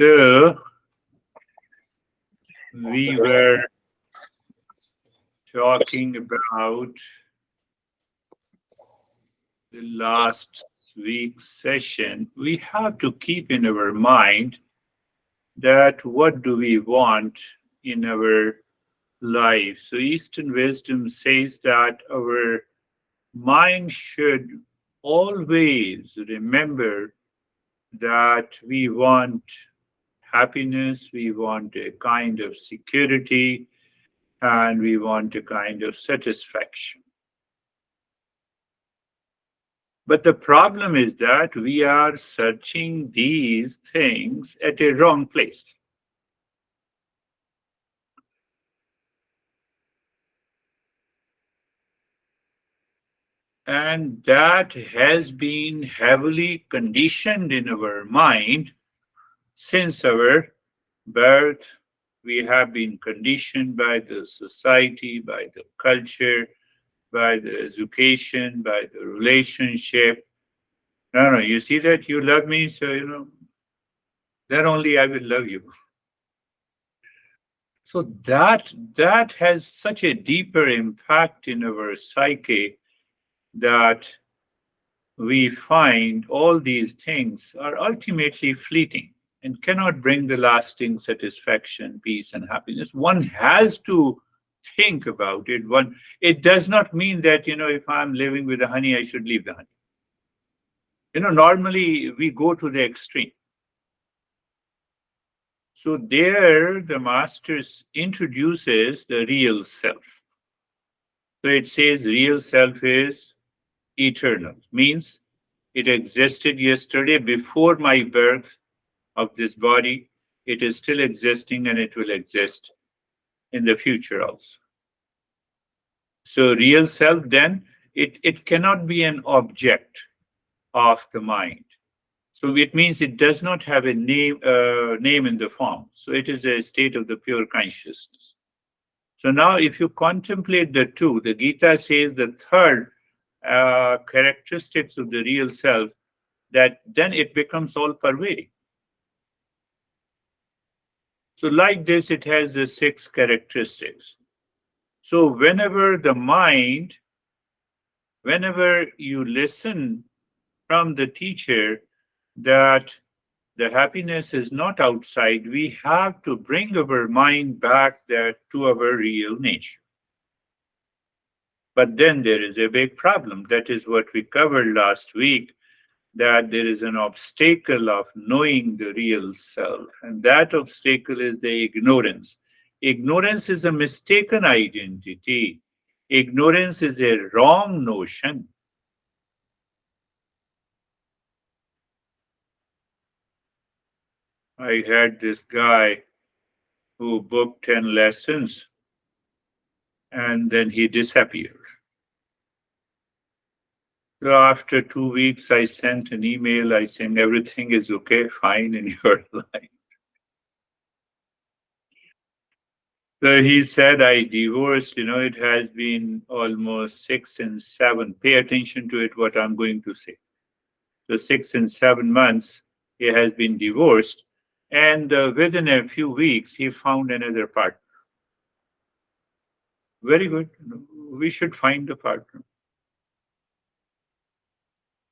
So we were talking about the last week's session. We have to keep in our mind that what do we want in our life. So Eastern wisdom says that our mind should always remember that we want happiness, we want a kind of security, and we want a kind of satisfaction. But the problem is that we are searching these things at a wrong place. And that has been heavily conditioned in our mind since our birth. We have been conditioned by the society, by the culture, by the education, by the relationship. No, no, you see that you love me, so then only I will love you. So that has such a deeper impact in our psyche that we find all these things are ultimately fleeting and cannot bring the lasting satisfaction, peace, and happiness. One has to think about it. One, it does not mean that, if I'm living with the honey, I should leave the honey. Normally we go to the extreme. So there the masters introduces the real self. So it says real self is eternal, means it existed yesterday before my birth of this body. It is still existing and it will exist in the future also. So real self then, it cannot be an object of the mind. So it means it does not have a name in the form. So it is a state of the pure consciousness. So now if you contemplate the two, the Gita says the third characteristics of the real self, that then it becomes all pervading. So like this, it has the six characteristics. So whenever you listen from the teacher that the happiness is not outside, we have to bring our mind back there to our real nature. But then there is a big problem. That is what we covered last week, that there is an obstacle of knowing the real self. And that obstacle is the ignorance. Ignorance is a mistaken identity. Ignorance is a wrong notion. I had this guy who booked 10 lessons and then he disappeared. So after 2 weeks, I sent an email. I saying everything is okay, fine in your life. So he said, I divorced, it has been almost 6 and 7. Pay attention to it, what I'm going to say. So 6 and 7 months, he has been divorced. And within a few weeks, he found another partner. Very good. We should find a partner.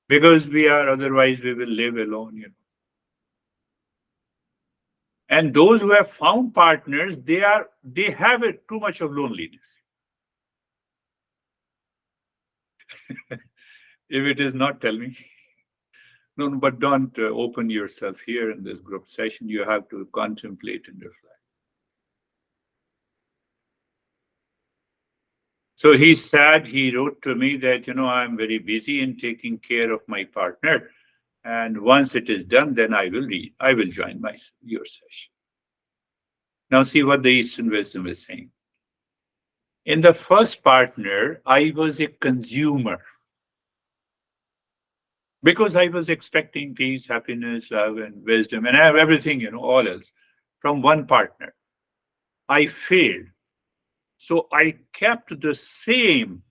Because otherwise we will live alone. And those who have found partners, they have too much of loneliness. If it is not, tell me. No, but don't open yourself here in this group session. You have to contemplate and reflect. So he's sad. He wrote to me that, I'm very busy in taking care of my partner. And once it is done, then I will join your session. Now see what the Eastern wisdom is saying. In the first partner, I was a consumer because I was expecting peace, happiness, love, and wisdom, and everything, all else from one partner. I failed. So I kept the same.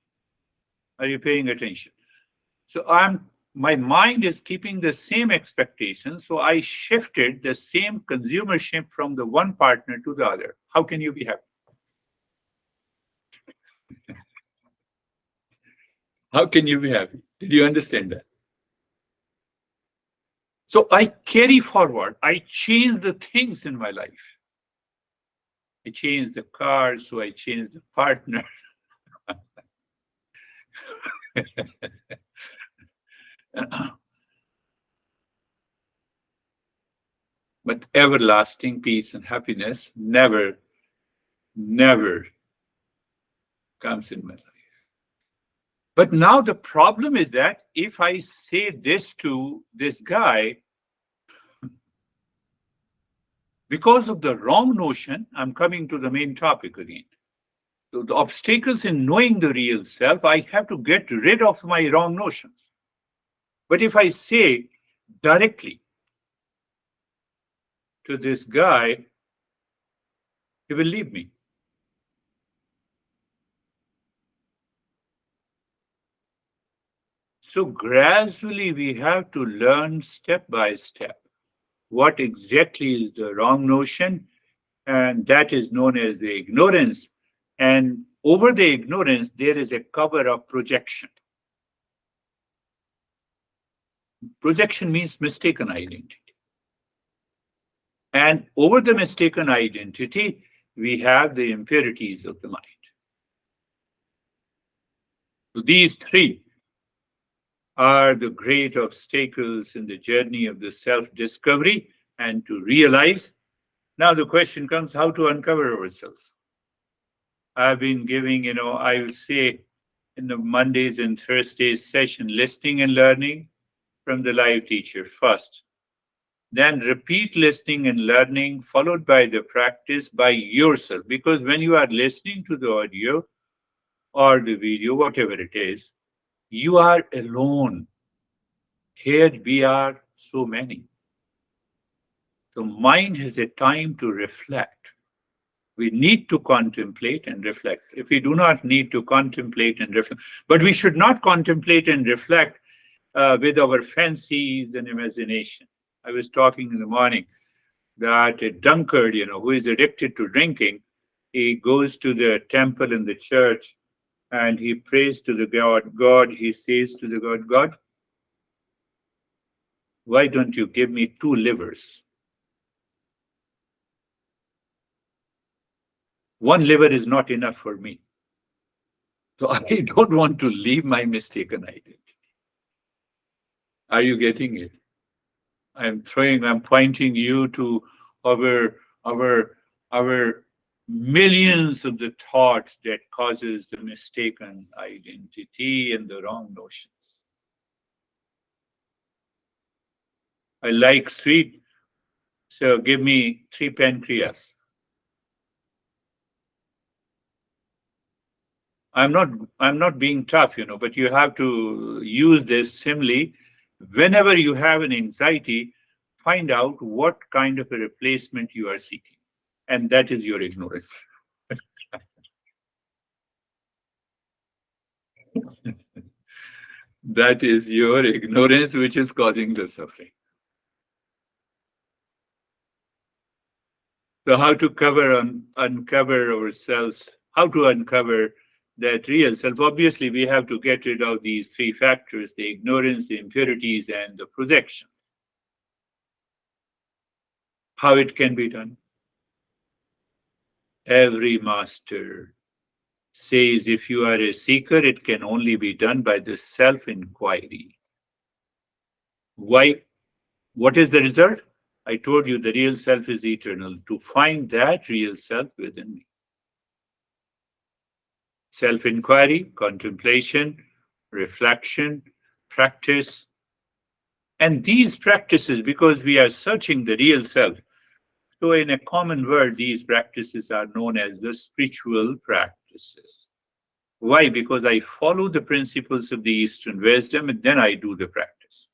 Are you paying attention? So my mind is keeping the same expectations, so I shifted the same consumership from the one partner to the other. How can you be happy? How can you be happy? Did you understand that? So I carry forward, I change the things in my life. I change the car, so I change the partner. But everlasting peace and happiness never comes in my life. But now the problem is that if I say this to this guy, because of the wrong notion, I'm coming to the main topic again. So the obstacles in knowing the real self, I have to get rid of my wrong notions. But if I say directly to this guy, he will leave me. So gradually we have to learn step by step what exactly is the wrong notion, and that is known as the ignorance. And over the ignorance, there is a cover of projection. Projection means mistaken identity. And over the mistaken identity, we have the impurities of the mind. So these three are the great obstacles in the journey of the self discovery and to realize. Now, the question comes how to uncover ourselves. I've been giving, I will say in the Mondays and Thursdays session, listening and learning from the live teacher first. Then repeat listening and learning, followed by the practice by yourself. Because when you are listening to the audio or the video, whatever it is, you are alone. Here we are so many. So mind has a time to reflect. We need to contemplate and reflect. If we do not need to contemplate and reflect, but we should not contemplate and reflect with our fancies and imagination. I was talking in the morning that a drunkard, who is addicted to drinking, he goes to the temple in the church and he prays to the God. God, he says to the God, God, why don't you give me two livers? One liver is not enough for me. So I don't want to leave my mistaken identity. Are you getting it? I'm pointing you to our our our millions of the thoughts that causes the mistaken identity and the wrong notions. I like sweet, so give me three pancreas. I'm not I'm not being tough, but you have to use this simile. Whenever you have an anxiety, find out what kind of a replacement you are seeking. And that is your ignorance. That is your ignorance which is causing the suffering. So how to uncover ourselves, how to uncover that real self? Obviously, we have to get rid of these three factors, the ignorance, the impurities, and the projection. How it can be done? Every master says if you are a seeker, it can only be done by the self-inquiry. Why? What is the result? I told you the real self is eternal. To find that real self within me. Self inquiry, contemplation, reflection, practice. And these practices, because we are searching the real self, so in a common word, these practices are known as the spiritual practices. Why? Because I follow the principles of the Eastern wisdom and then I do the practice.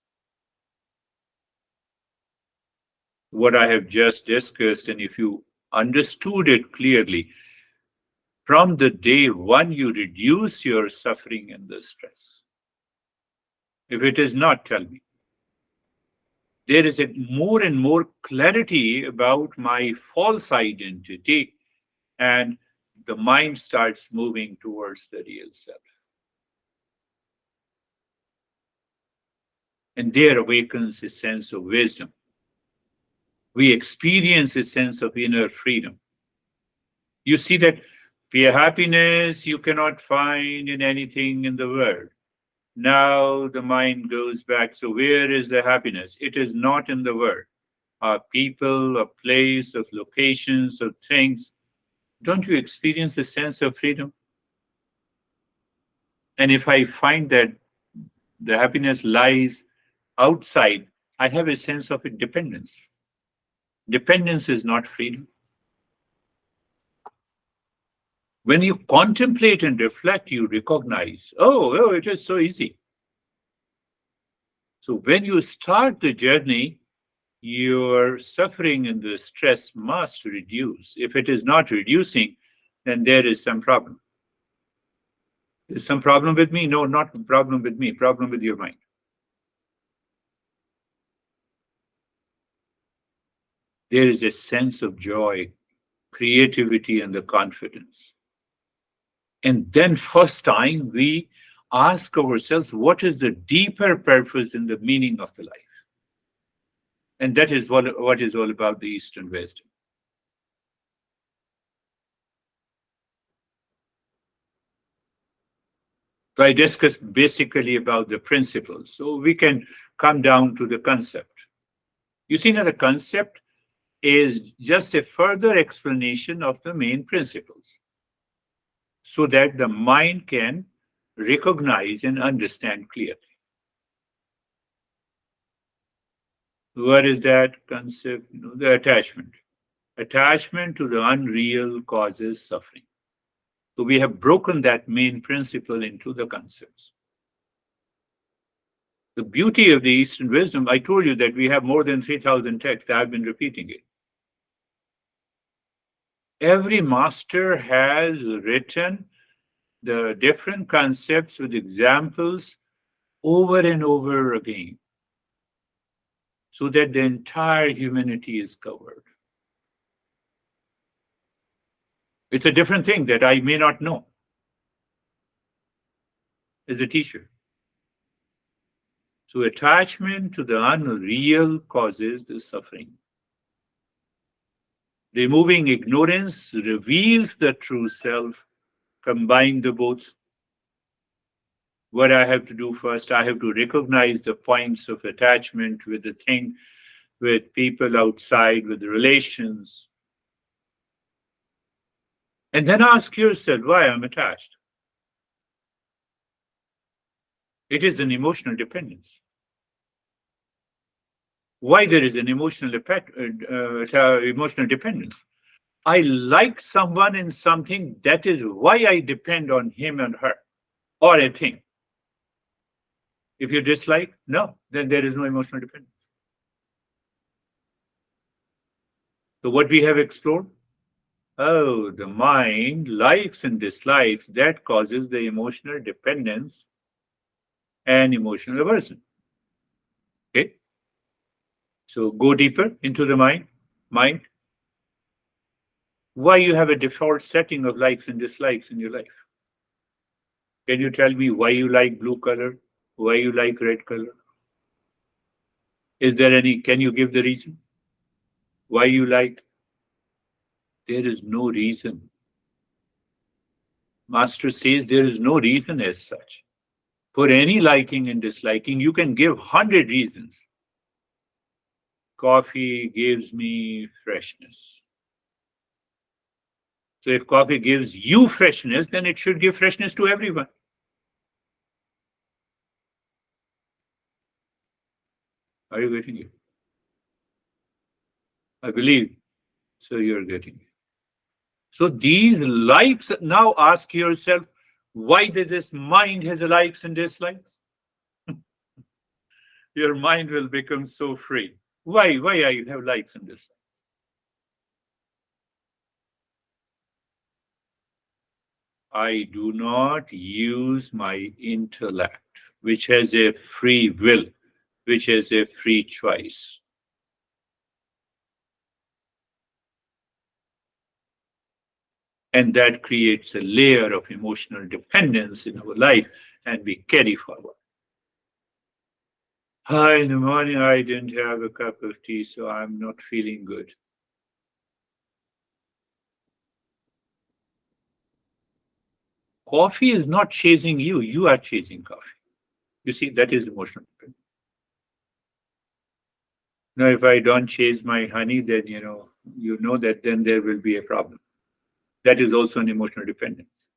What I have just discussed, and if you understood it clearly, from the day one you reduce your suffering and the stress. If it is not, tell me. There is a more and more clarity about my false identity, and the mind starts moving towards the real self. And there awakens a sense of wisdom. We experience a sense of inner freedom. You see that pure happiness you cannot find in anything in the world. Now the mind goes back. So, where is the happiness? It is not in the world. Are people, a place, of locations, of things. Don't you experience the sense of freedom? And if I find that the happiness lies outside, I have a sense of independence. Dependence is not freedom. When you contemplate and reflect, you recognize, oh, it is so easy. So when you start the journey, your suffering and the stress must reduce. If it is not reducing, then there is some problem. Is some problem with me? No, not problem with me, problem with your mind. There is a sense of joy, creativity, and the confidence. And then, first time, we ask ourselves, what is the deeper purpose and the meaning of the life? And that is what is all about the Eastern wisdom. So I discussed basically about the principles. So we can come down to the concept. You see, now the concept is just a further explanation of the main principles so that the mind can recognize and understand clearly. What is that concept? The attachment. Attachment to the unreal causes suffering. So we have broken that main principle into the concepts. The beauty of the Eastern wisdom, I told you that we have more than 3,000 texts. I've been repeating it. Every master has written the different concepts with examples over and over again so that the entire humanity is covered. It's a different thing that I may not know as a teacher. So, attachment to the unreal causes the suffering. Removing ignorance reveals the true self. Combine the both. What I have to do first, I have to recognize the points of attachment with the thing, with people outside, with relations. And then ask yourself why I'm attached. It is an emotional dependence. Why there is an emotional dependence? I like someone in something, that is why I depend on him and her or a thing. If you dislike, no, then there is no emotional dependence. So what we have explored, oh, the mind likes and dislikes, that causes the emotional dependence and emotional aversion. Okay, so go deeper into the mind. Why you have a default setting of likes and dislikes in your life? Can you tell me why you like blue color? Why you like red color? Is there any, can you give the reason? Why you like? There is no reason. Master says there is no reason as such. For any liking and disliking, you can give 100 reasons. Coffee gives me freshness. So if coffee gives you freshness, then it should give freshness to everyone. Are you getting it? I believe so. You're getting it. So these likes, now ask yourself, why does this mind has likes and dislikes? Your mind will become so free. Why I have likes and dislikes? I do not use my intellect. which has a free will, which has a free choice. And that creates a layer of emotional dependence in our life, and we carry forward. Hi, in the morning I didn't have a cup of tea, so I'm not feeling good. Coffee is not chasing you, you are chasing coffee. You see, that is emotional dependence. Now, if I don't chase my honey, then you know that then there will be a problem. That is also an emotional dependence.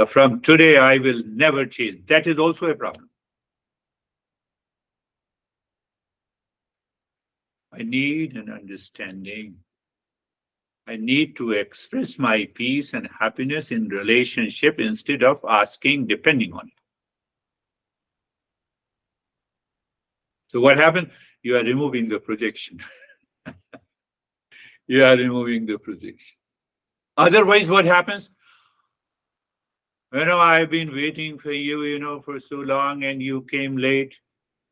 From today, I will never chase. That is also a problem. I need an understanding. I need to express my peace and happiness in relationship instead of asking, depending on it. So what happened? You are removing the projection. You are removing the projection. Otherwise, what happens? I've been waiting for you, for so long, and you came late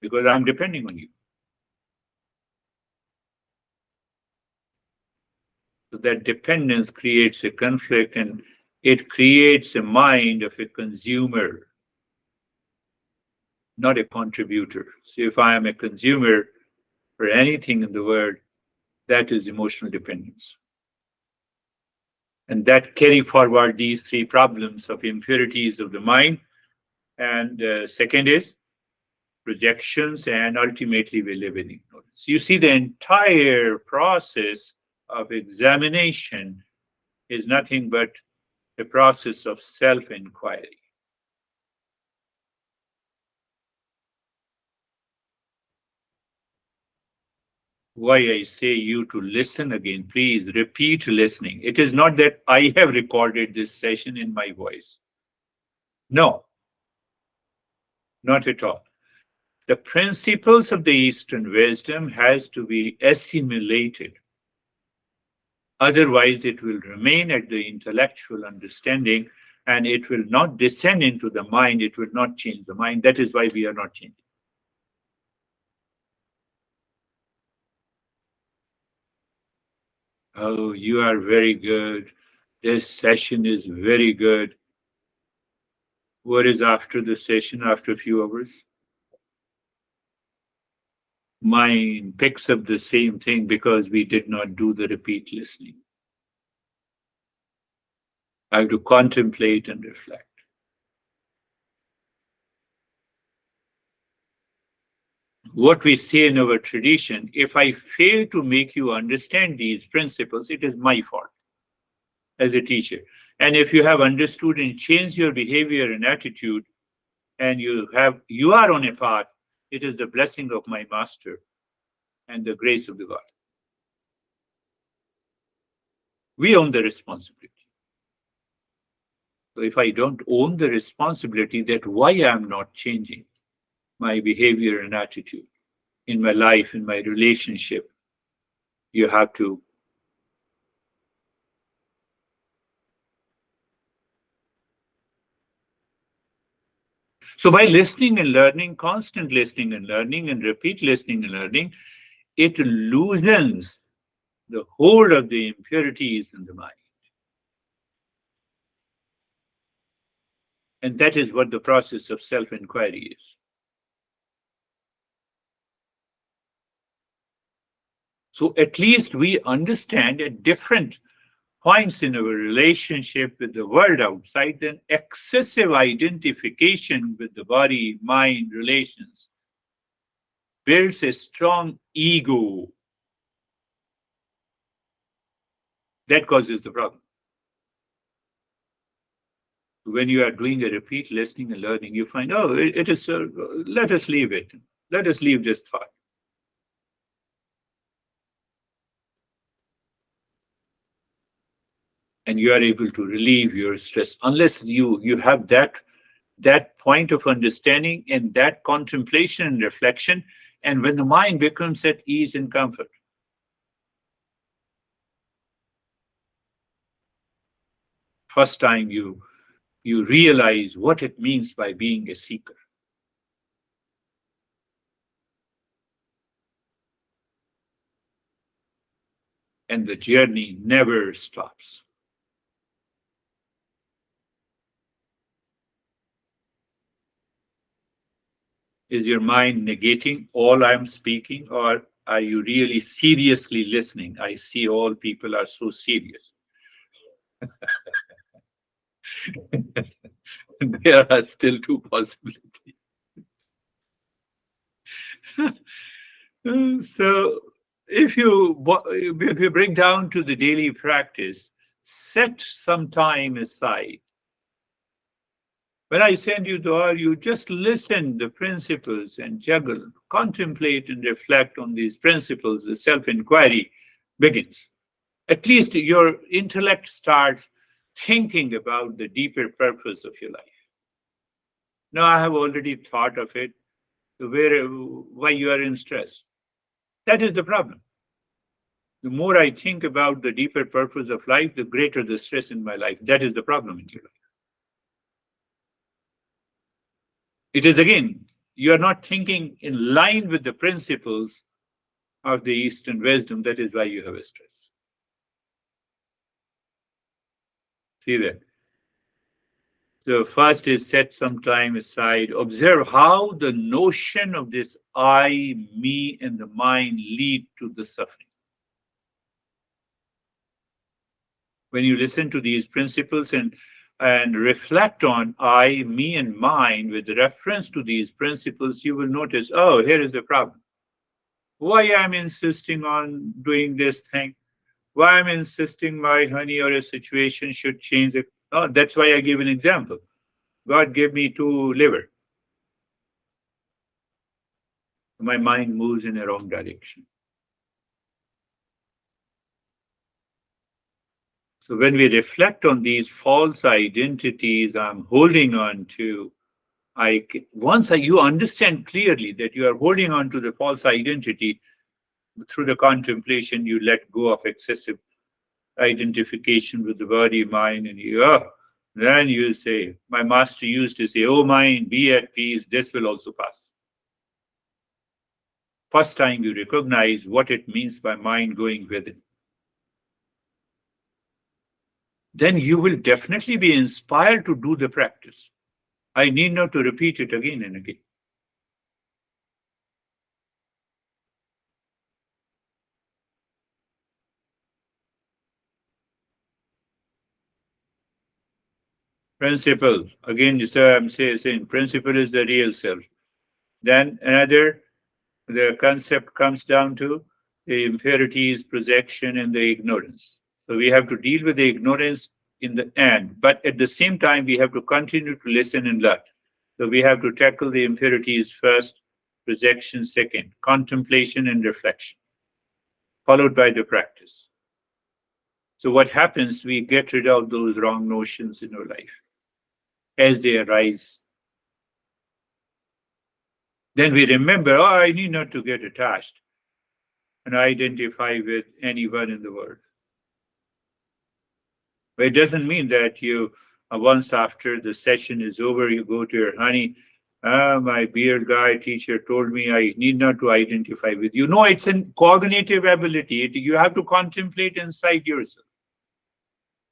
because I'm depending on you. So that dependence creates a conflict, and it creates a mind of a consumer, not a contributor. So if I am a consumer for anything in the world, that is emotional dependence. And that carry forward these three problems of impurities of the mind. And second is projections, and ultimately we live in ignorance. You see, the entire process of examination is nothing but a process of self-inquiry. Why I say you to listen again, please repeat listening. It is not that I have recorded this session in my voice. No, not at all. The principles of the Eastern wisdom has to be assimilated. Otherwise, it will remain at the intellectual understanding and it will not descend into the mind. It will not change the mind. That is why we are not changing. Oh, you are very good. This session is very good. What is after the session, after a few hours? Mind picks up the same thing because we did not do the repeat listening. I have to contemplate and reflect. What we say in our tradition, if I fail to make you understand these principles, it is my fault as a teacher. And if you have understood and changed your behavior and attitude, and you are on a path, it is the blessing of my master and the grace of the God. We own the responsibility. So if I don't own the responsibility that why I'm not changing my behavior and attitude in my life, in my relationship, you have to. So by listening and learning, constant listening and learning, and repeat listening and learning, it loosens the hold of the impurities in the mind. And that is what the process of self-inquiry is. So at least we understand at different points in our relationship with the world outside, then excessive identification with the body, mind, relations builds a strong ego. That causes the problem. When you are doing a repeat listening and learning, you find, oh, it is, let us leave it. Let us leave this thought. And you are able to relieve your stress unless you have that point of understanding and that contemplation and reflection. And when the mind becomes at ease and comfort, first time you you realize what it means by being a seeker. And the journey never stops. Is your mind negating all I'm speaking, or are you really seriously listening? I see all people are so serious. There are still two possibilities. So, if you bring down to the daily practice, set some time aside. When I send you dua, you just listen the principles and juggle, contemplate and reflect on these principles. The self-inquiry begins. At least your intellect starts thinking about the deeper purpose of your life. Now, I have already thought of it, why you are in stress. That is the problem. The more I think about the deeper purpose of life, the greater the stress in my life. That is the problem in your life. It is again, you are not thinking in line with the principles of the Eastern wisdom. That is why you have a stress. See that? So, first is set some time aside. Observe how the notion of this I, me, and the mind lead to the suffering. When you listen to these principles and reflect on I, me, and mine with reference to these principles, you will notice, oh, here is the problem. Why I'm insisting on doing this thing? Why I'm insisting my honey or a situation should change it? Oh, that's why I give an example. God gave me two liver. My mind moves in a wrong direction. So when we reflect on these false identities I'm holding on to, you understand clearly that you are holding on to the false identity through the contemplation, you let go of excessive identification with the body, mind, and you. Oh, then you say, my master used to say, "Oh, mind, be at peace. This will also pass." First time you recognize what it means by mind going within, then you will definitely be inspired to do the practice. I need not to repeat it again and again. Principle. Again, I'm saying principle is the real self. Then another, the concept comes down to the impurities, projection, and the ignorance. So we have to deal with the ignorance in the end, but at the same time, we have to continue to listen and learn. So we have to tackle the impurities first, projection second, contemplation and reflection, followed by the practice. So what happens? We get rid of those wrong notions in our life as they arise. Then we remember, oh, I need not to get attached and identify with anyone in the world. But it doesn't mean that you, once after the session is over, you go to your honey. My beard guy teacher told me I need not to identify with you. No, it's a cognitive ability. You have to contemplate inside yourself.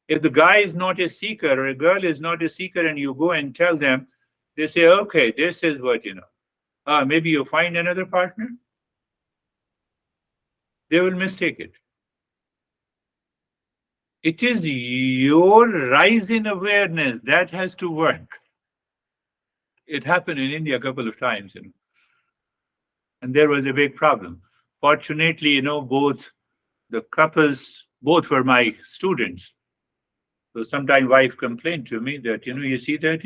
If the guy is not a seeker or a girl is not a seeker and you go and tell them, they say, okay, this is what, maybe you find another partner. They will mistake it. It is your rise in awareness that has to work. It happened in India a couple of times, and there was a big problem. Fortunately, both the couples, both were my students. So sometimes wife complained to me that, you see that,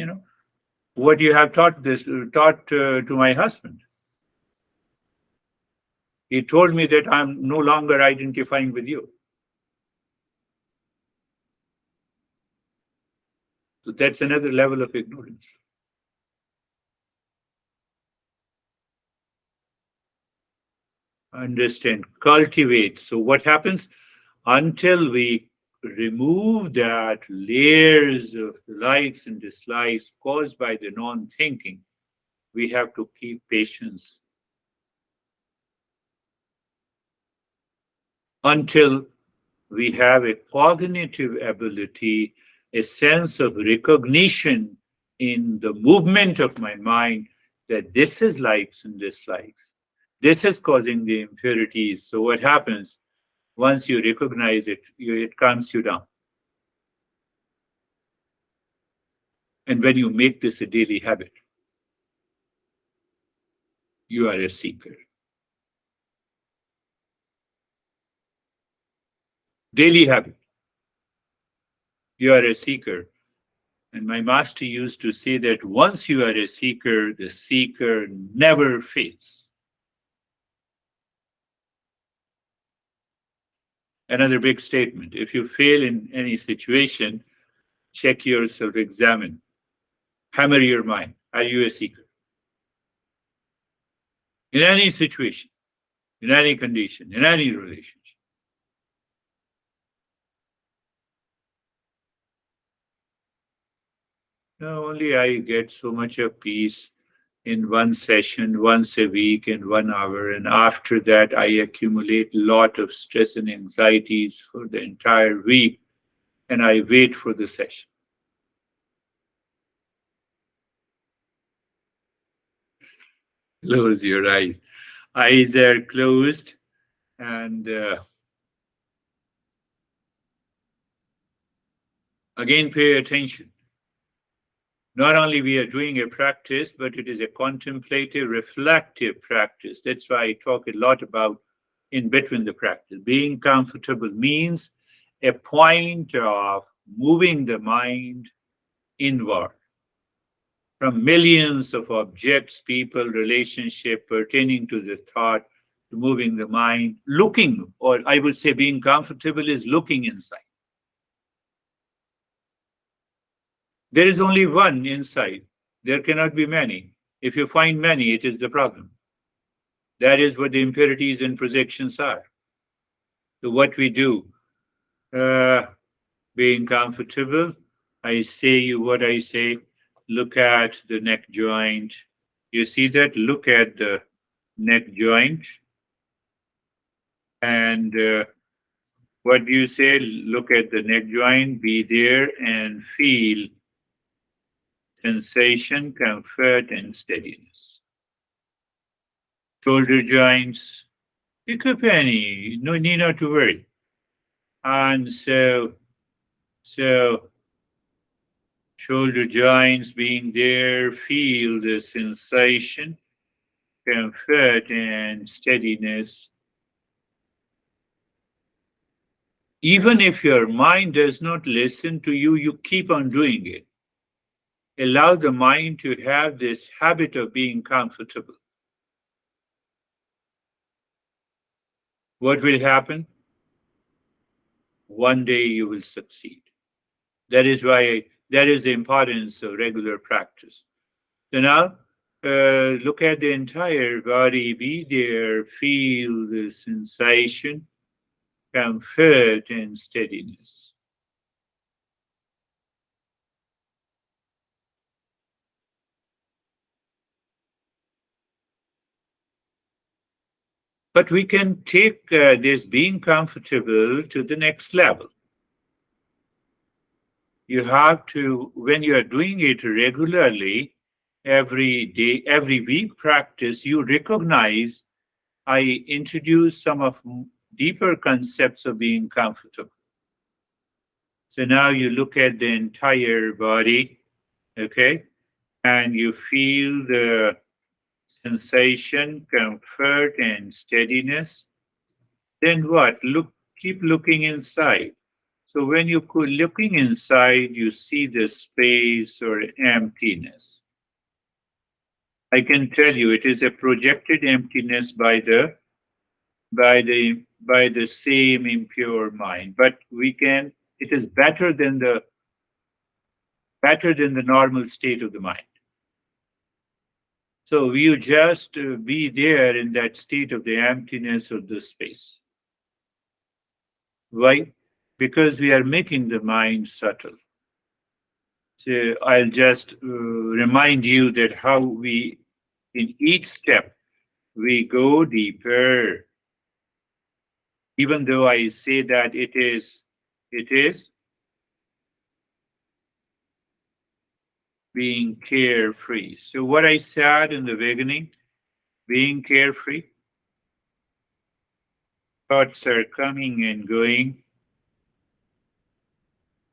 what you have taught to my husband. He told me that I'm no longer identifying with you. So that's another level of ignorance. Understand, cultivate. So what happens until we remove that layers of likes and dislikes caused by the non-thinking, we have to keep patience until we have a cognitive ability, a sense of recognition in the movement of my mind that this is likes and dislikes. This is causing the impurities. So what happens once you recognize it, it calms you down. And when you make this a daily habit, you are a seeker. Daily habit, you are a seeker. And my master used to say that once you are a seeker, the seeker never fails. Another big statement. If you fail in any situation, check yourself, examine, hammer your mind. Are you a seeker? In any situation, in any condition, in any relationship. Not only I get so much of peace in one session, once a week, in 1 hour, and after that I accumulate a lot of stress and anxieties for the entire week, and I wait for the session. Close your eyes. Eyes are closed, and again pay attention. Not only we are doing a practice, but it is a contemplative, reflective practice. That's why I talk a lot about in between the practice. Being comfortable means a point of moving the mind inward from millions of objects, people, relationship pertaining to the thought, to moving the mind, looking, or I would say being comfortable is looking inside. There is only one inside. There cannot be many. If you find many, it is the problem. That is what the impurities and projections are. So what we do, uh, being comfortable, I say you what I say. Look at the neck joint. You see that? Look at the neck joint. And what do you say? Look at the neck joint, be there and feel sensation, comfort, and steadiness. Shoulder joints, pick up any, no need not to worry. And so shoulder joints being there, feel the sensation, comfort, and steadiness. Even if your mind does not listen to you, you keep on doing it. Allow the mind to have this habit of being comfortable. What will happen? One day you will succeed. That is why that is the importance of regular practice. So now look at the entire body, be there, feel the sensation, comfort, and steadiness. But we can take this being comfortable to the next level. You have to, when you are doing it regularly, every day, every week practice, you recognize I introduce some of deeper concepts of being comfortable. So now you look at the entire body, okay, and you feel the sensation, comfort, and steadiness. Then what? Keep looking inside. So when you go looking inside, you see the space or emptiness. I can tell you it is a projected emptiness by the same impure mind. But we can it is better than the normal state of the mind. So you just be there in that state of the emptiness of the space. Why? because we are making the mind subtle. So I'll just remind you that how we, in each step, we go deeper. Even though I say that it is being carefree. So what I said in the beginning, being carefree, thoughts are coming and going,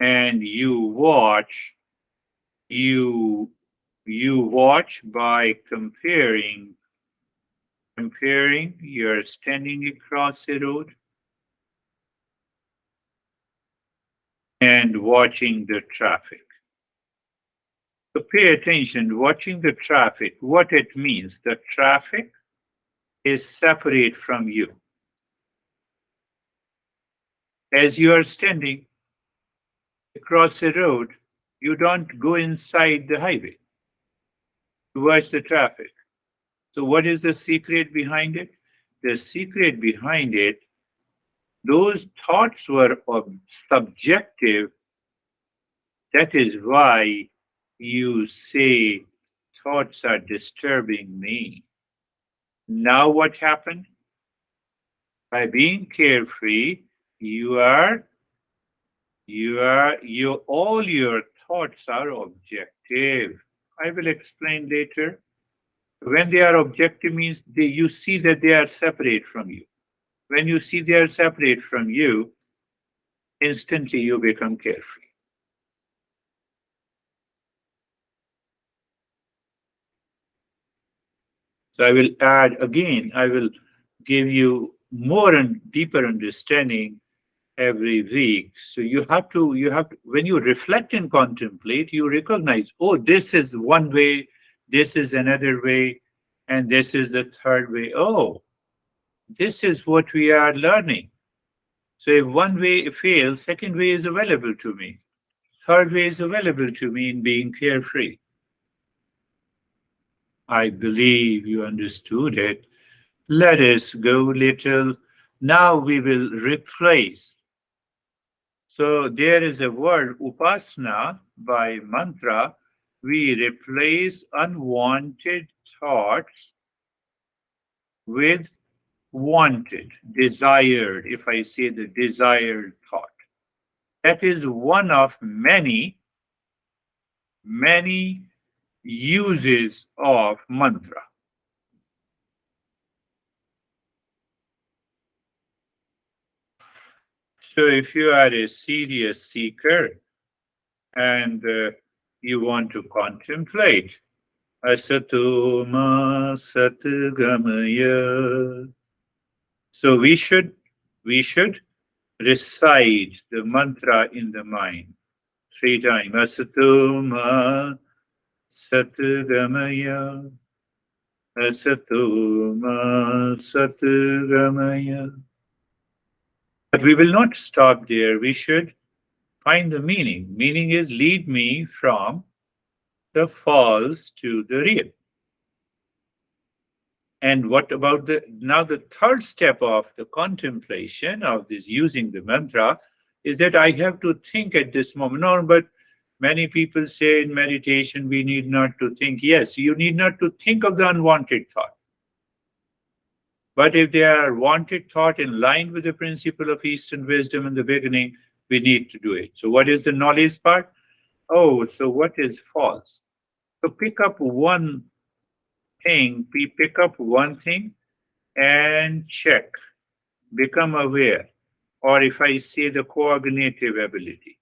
and you you watch by comparing. You're standing across a road and watching the traffic. So pay attention, watching the traffic, what it means. The traffic is separate from you. As you are standing across a road, you don't go inside the highway to watch the traffic. So, what is the secret behind it? The secret behind it, those thoughts were subjective. That is why you say thoughts are disturbing me. Now, what happened? By being carefree, you are, all your thoughts are objective. I will explain later. When they are objective means you see that they are separate from you. When you see they are separate from you, instantly you become carefree. So I will add again, I will give you more and deeper understanding every week. So when you reflect and contemplate, you recognize, oh, this is one way, this is another way, and this is the third way. Oh, this is what we are learning. So if one way fails, second way is available to me. Third way is available to me in being carefree. I believe you understood it. Let us go little. Now we will replace. So there is a word upasana by mantra. We replace unwanted thoughts with wanted, desired. If I say the desired thought, that is one of many uses of mantra. So if you are a serious seeker and you want to contemplate, asatoma satgamaya. So we should recite the mantra in the mind 3 times. Asatoma satgamaya. Asatoma satgamaya. But we will not stop there. We should find the meaning. Meaning is lead me from the false to the real. And what about the third step of the contemplation of this using the mantra is that I have to think at this moment. No, but many people say in meditation we need not to think. Yes, you need not to think of the unwanted thought. But if they are wanted thought in line with the principle of Eastern wisdom in the beginning, we need to do it. So what is the knowledge part? Oh, so what is false? So pick up one thing and check, become aware, or if I say the cognitive ability.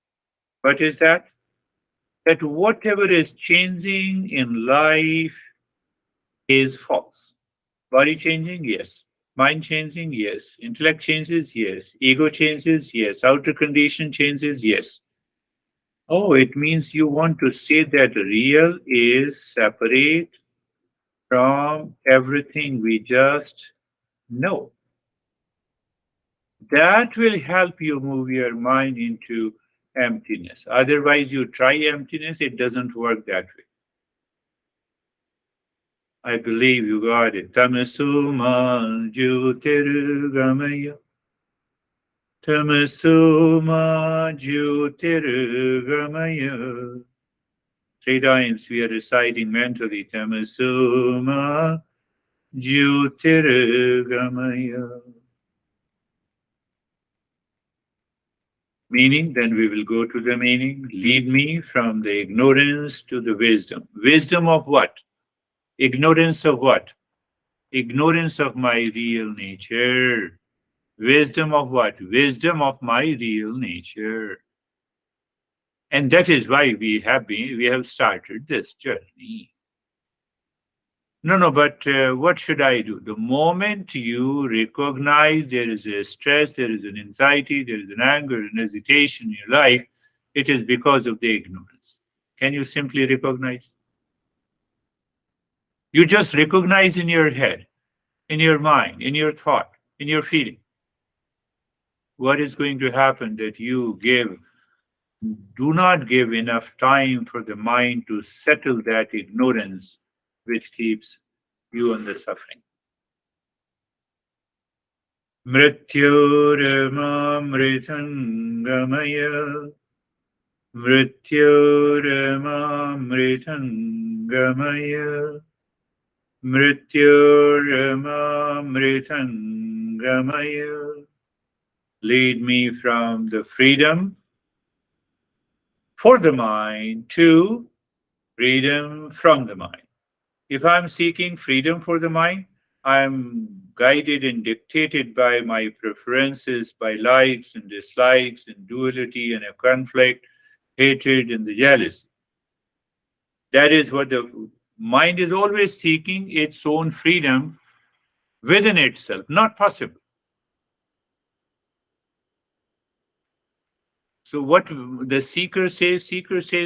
What is that? That whatever is changing in life is false. Body changing, yes. Mind changing, yes. Intellect changes, yes. Ego changes, yes. Outer condition changes, yes. Oh, it means you want to say that real is separate from everything we just know. That will help you move your mind into emptiness. Otherwise, you try emptiness, it doesn't work that way. I believe you got it. Tamasuma Jyotirgamaya. Tamasoma Jyotirgamaya. Three times we are reciting mentally Tamasoma Jyotirgamaya. Meaning, then we will go to the meaning. Lead me from the ignorance to the wisdom. Wisdom of what? Ignorance of what? Ignorance of my real nature. Wisdom of what? Wisdom of my real nature. And that is why we have started this journey. No, no, but what should I do? The moment you recognize there is a stress, there is an anxiety, there is an anger, an hesitation in your life, it is because of the ignorance. Can you simply recognize? You just recognize in your head, in your mind, in your thought, in your feeling. What is going to happen that you do not give enough time for the mind to settle that ignorance which keeps you on the suffering. Mrityormamritangamaya Mrityormamritangamaya Mrityormamritangamaya. Lead me from the freedom for the mind to freedom from the mind. If I'm seeking freedom for the mind, I'm guided and dictated by my preferences, by likes and dislikes, and duality and a conflict, hatred and the jealousy. That is what the mind is always seeking its own freedom within itself. Not possible. So what the seeker says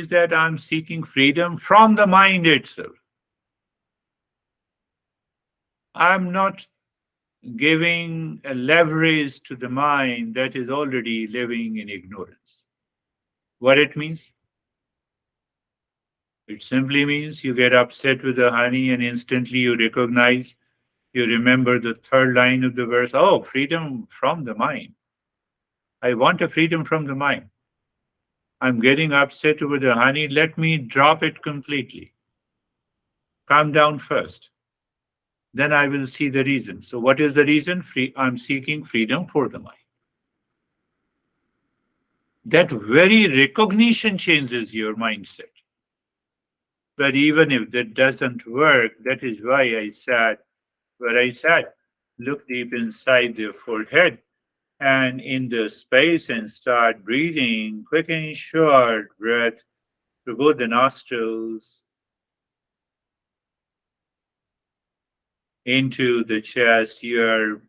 that I'm seeking freedom from the mind itself. I'm not giving a leverage to the mind that is already living in ignorance. What it means? It simply means you get upset with the honey and instantly you recognize, you remember the third line of the verse. Oh, freedom from the mind. I want a freedom from the mind. I'm getting upset over the honey. Let me drop it completely. Calm down first. Then I will see the reason. So, what is the reason? I'm seeking freedom for the mind. That very recognition changes your mindset. But even if that doesn't work, that is why I sat where I sat. Look deep inside the forehead and in the space and start breathing quick and short breath through both the nostrils into the chest. You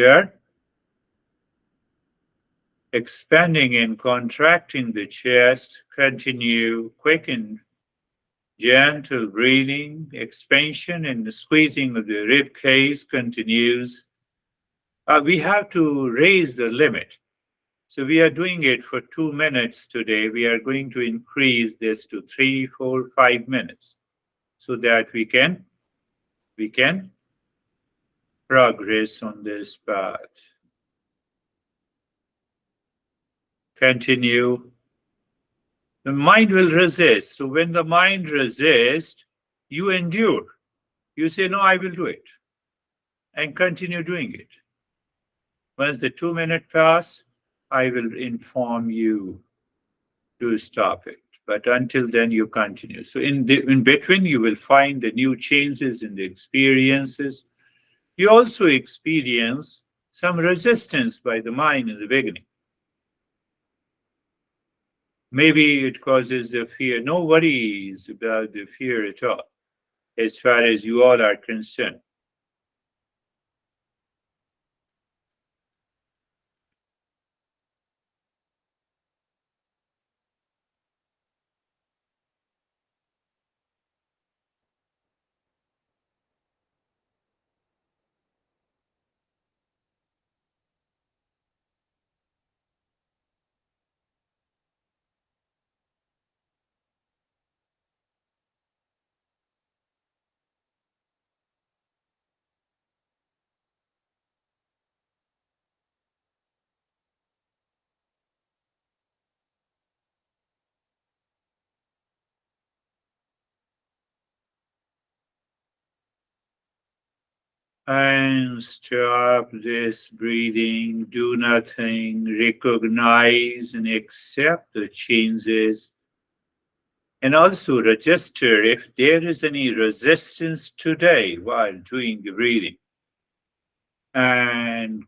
are expanding and contracting the chest. Continue quick and gentle breathing, expansion and the squeezing of the rib cage continues. We have to raise the limit. So we are doing it for 2 minutes today. We are going to increase this to 3, 4, 5 minutes so that we can progress on this path. Continue. The mind will resist. So when the mind resists, you endure. You say, no, I will do it and continue doing it. Once the 2 minute pass, I will inform you to stop it. But until then, you continue. So in between, you will find the new changes in the experiences. You also experience some resistance by the mind in the beginning. Maybe it causes the fear. No worries about the fear at all, as far as you all are concerned. And stop this breathing, do nothing, recognize and accept the changes, and also register if there is any resistance today while doing the breathing. And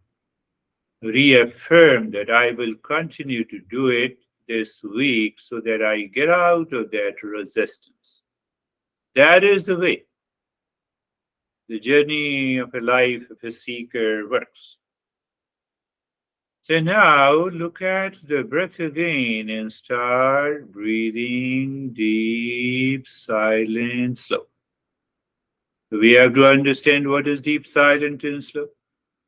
reaffirm that I will continue to do it this week so that I get out of that resistance. That is the way the journey of a life of a seeker works. So now look at the breath again and start breathing deep, silent, slow. We have to understand what is deep, silent, and slow.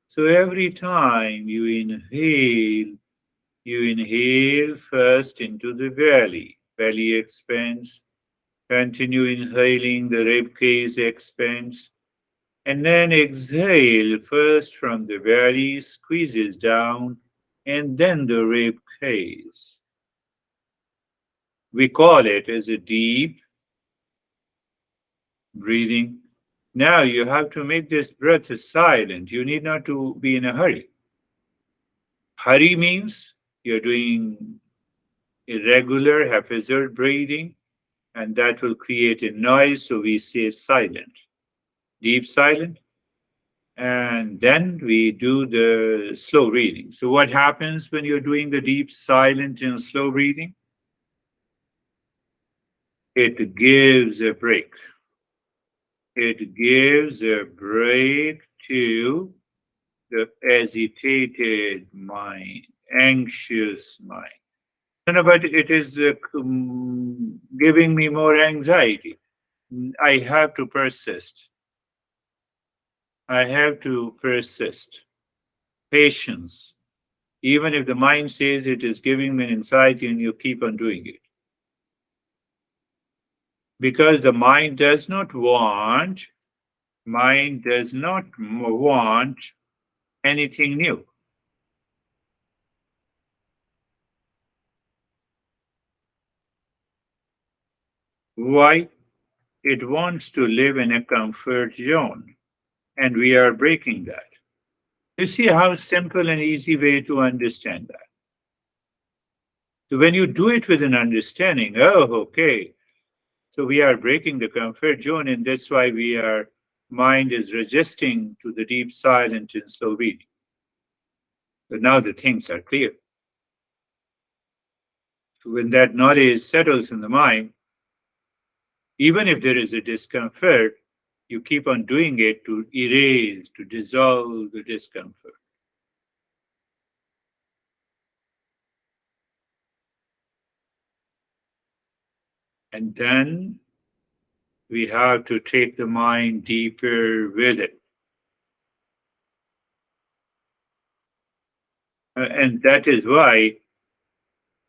So every time you inhale first into the belly. Belly expands. Continue inhaling, the rib cage expands. And then exhale first from the belly, squeezes down, and then the rib cage. We call it as a deep breathing. Now you have to make this breath silent. You need not to be in a hurry. Hurry means you're doing irregular, haphazard breathing, and that will create a noise, so we say silent, deep silent, and then we do the slow breathing. So what happens when you're doing the deep silent and slow breathing? It gives a break. It gives a break to the agitated mind, anxious mind. No, but it is giving me more anxiety. I have to persist. I have to persist. Patience. Even if the mind says it is giving me anxiety and you keep on doing it. Because the mind does not want anything new. Why? It wants to live in a comfort zone. And we are breaking that. You see how simple and easy way to understand that. So when you do it with an understanding, oh, okay, so we are breaking the comfort zone, and that's why we are mind is resisting to the deep silent and slow breathing. But now the things are clear. So when that knowledge settles in the mind, even if there is a discomfort, you keep on doing it to erase, to dissolve the discomfort. And then we have to take the mind deeper with it. And that is why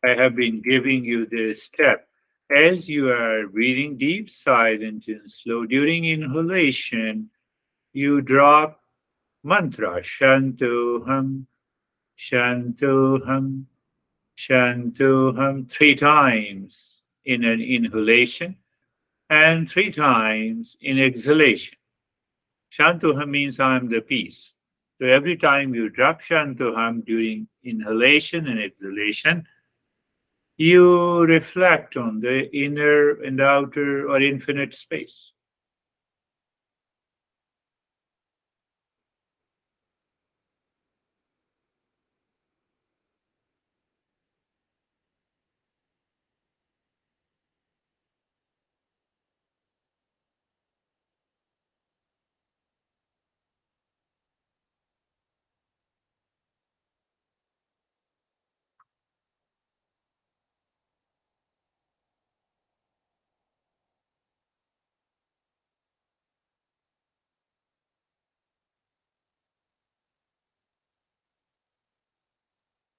I have been giving you this step. As you are breathing deep, silent, and slow during inhalation, you drop mantra Shantoham, Shantoham, Shantoham 3 times in an inhalation and 3 times in exhalation. Shantoham means I am the peace. So every time you drop Shantoham during inhalation and exhalation, you reflect on the inner and outer or infinite space.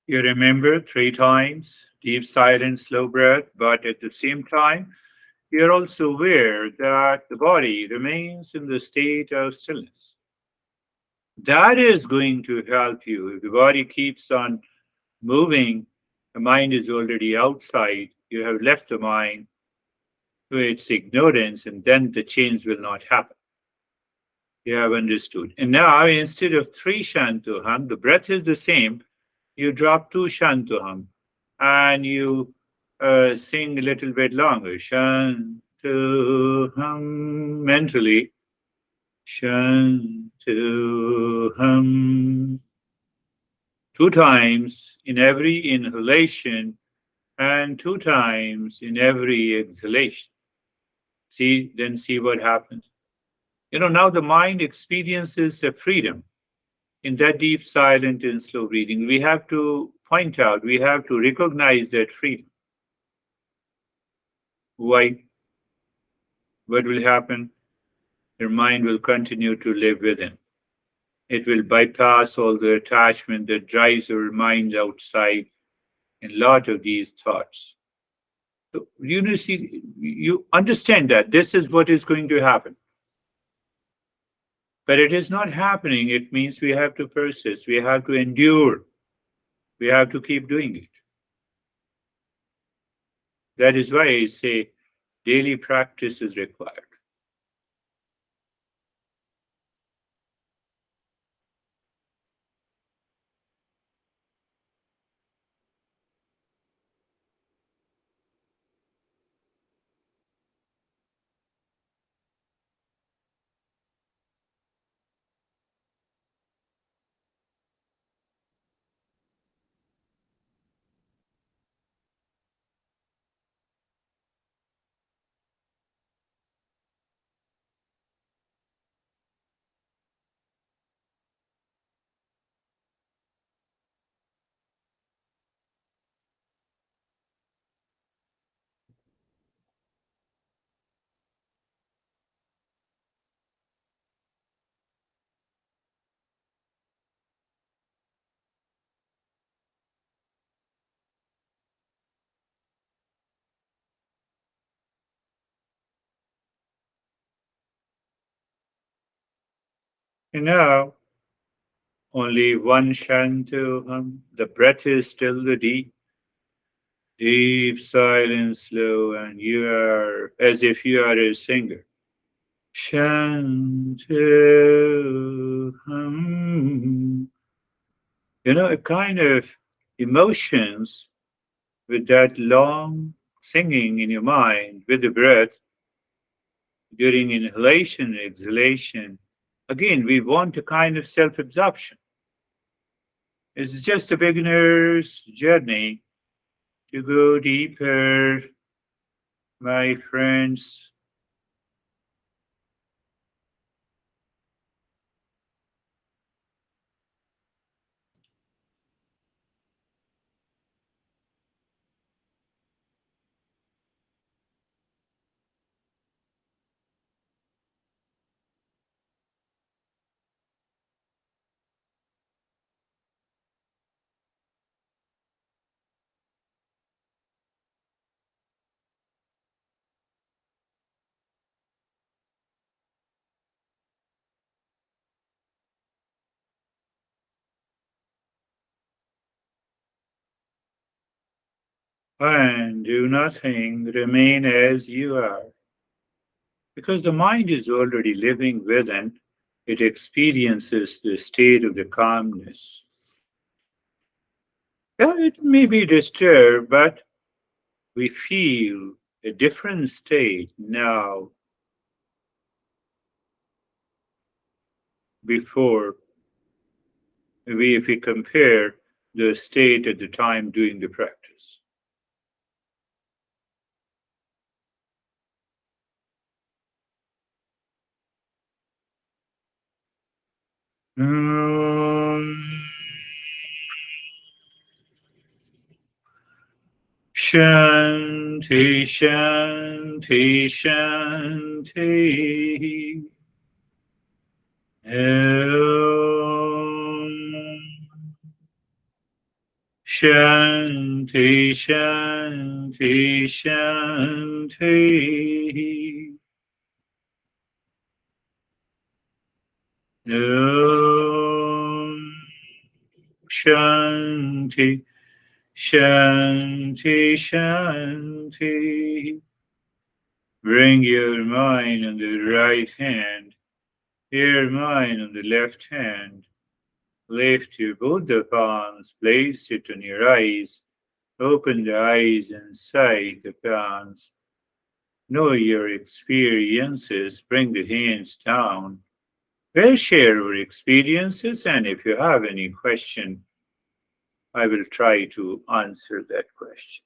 You remember 3 times deep, silent, slow breath, but at the same time, you're also aware that the body remains in the state of stillness. That is going to help you. If the body keeps on moving, the mind is already outside. You have left the mind to its ignorance, and then the change will not happen. You have understood. And now, instead of three Shantoham, the breath is the same. You drop two Shantoham and you sing a little bit longer. Shantoham mentally. Shantoham. Two times in every inhalation and two times in every exhalation. See what happens. Now the mind experiences a freedom in that deep, silent, and slow breathing. We have to point out, we have to recognize that freedom. Why? What will happen? Your mind will continue to live within. It will bypass all the attachment that drives our mind outside and a lot of these thoughts. So you understand that this is what is going to happen. But it is not happening. It means we have to persist. We have to endure. We have to keep doing it. That is why I say daily practice is required. And now, only one Shantoham. The breath is still the deep, silent, slow, and you are as if you are a singer. Shantoham. A kind of emotions with that long singing in your mind with the breath during inhalation and exhalation. Again, we want a kind of self absorption. It's just a beginner's journey to go deeper, my friends. And do nothing, remain as you are. Because the mind is already living within, it experiences the state of the calmness. Yeah, it may be disturbed, but we feel a different state now before if we compare the state at the time doing the practice. Shanti, Shanti, Shanti. Om. Shanti, Shanti, Shanti. Om. Shanti, Shanti, Shanti. Bring your mind on the right hand Here, mine on the left hand. Lift your both the palms, place it on your eyes. Open the eyes inside the palms. Know your experiences. Bring the hands down. We'll share our experiences, and if you have any question, I will try to answer that question.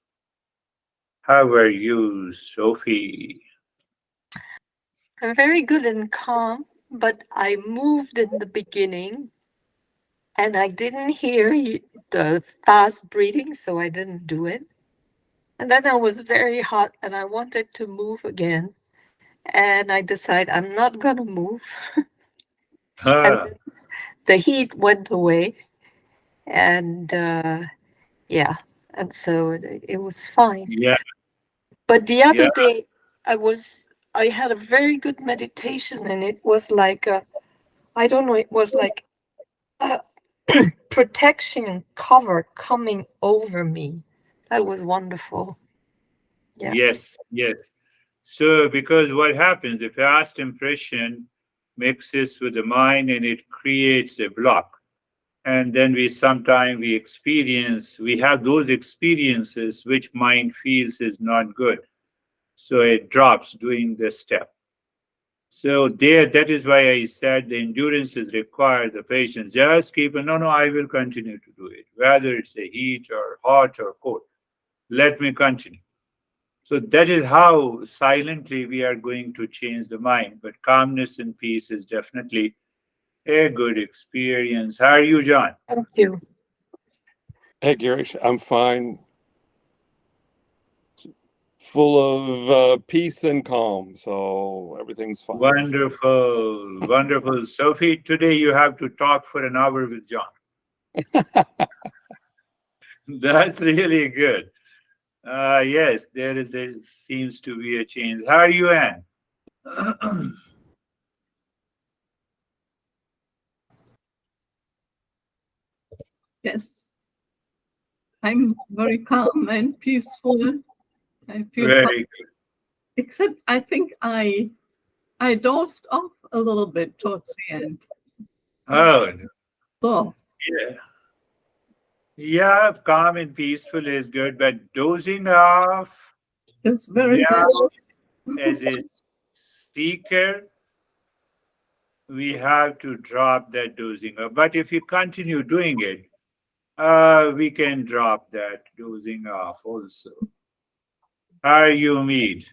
How are you, Sophie? I'm very good and calm, but I moved in the beginning and I didn't hear the fast breathing, so I didn't do it. And then I was very hot and I wanted to move again. And I decided I'm not going to move. And Ah, then the heat went away. And yeah, and so it was fine. yeah, But the yeah, other day, I had a very good meditation and it was like, I don't know, it was like a protection and cover coming over me. That was wonderful. Yeah. yes, yes. So, because what happens, the past impression mixes with the mind and it creates a block. And then we have those experiences which mind feels is not good. So it drops doing the step. So there, that is why I said the endurance is required, the patience. Just keep, no, no, I will continue to do it, whether it's a heat or hot or cold. Let me continue. So that is how silently we are going to change the mind. But calmness and peace is definitely a good experience. How are you, John? Thank you. Hey, Girish, I'm fine. Full of peace and calm, so everything's fine. Wonderful, wonderful. Sophie, today you have to talk for an hour with John. That's really good. Yes, seems to be a change. How are you, Anne? Yes, I'm very calm and peaceful. I feel fine. Very good. Except I think I dozed off a little bit towards the end. Oh, So yeah. Yeah, calm and peaceful is good, but dozing off, it's very yeah, bad. as a seeker, we have to drop that dozing off. But if you continue doing it, we can drop that dozing off also. How are you, Mead?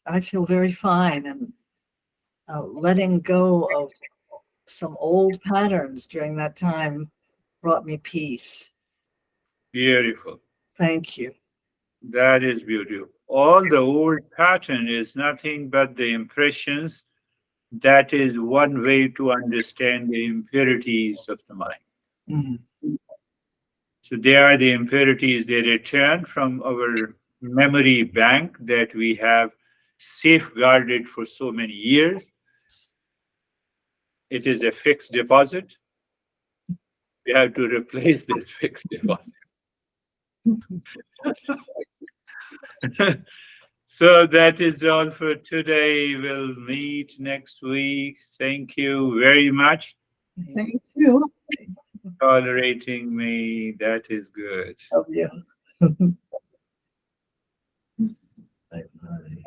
I feel very fine and letting go of some old patterns during that time brought me peace. Beautiful. Thank you. That is beautiful. All the old pattern is nothing but the impressions. That is one way to understand the impurities of the mind. Mhm. So they are the impurities they return from our memory bank that we have safeguarded for so many years. It is a fixed deposit. We have to replace this fixed deposit. So that is all for today. We'll meet next week. Thank you very much Thank you. for tolerating me. That is good. Love you. Bye-bye.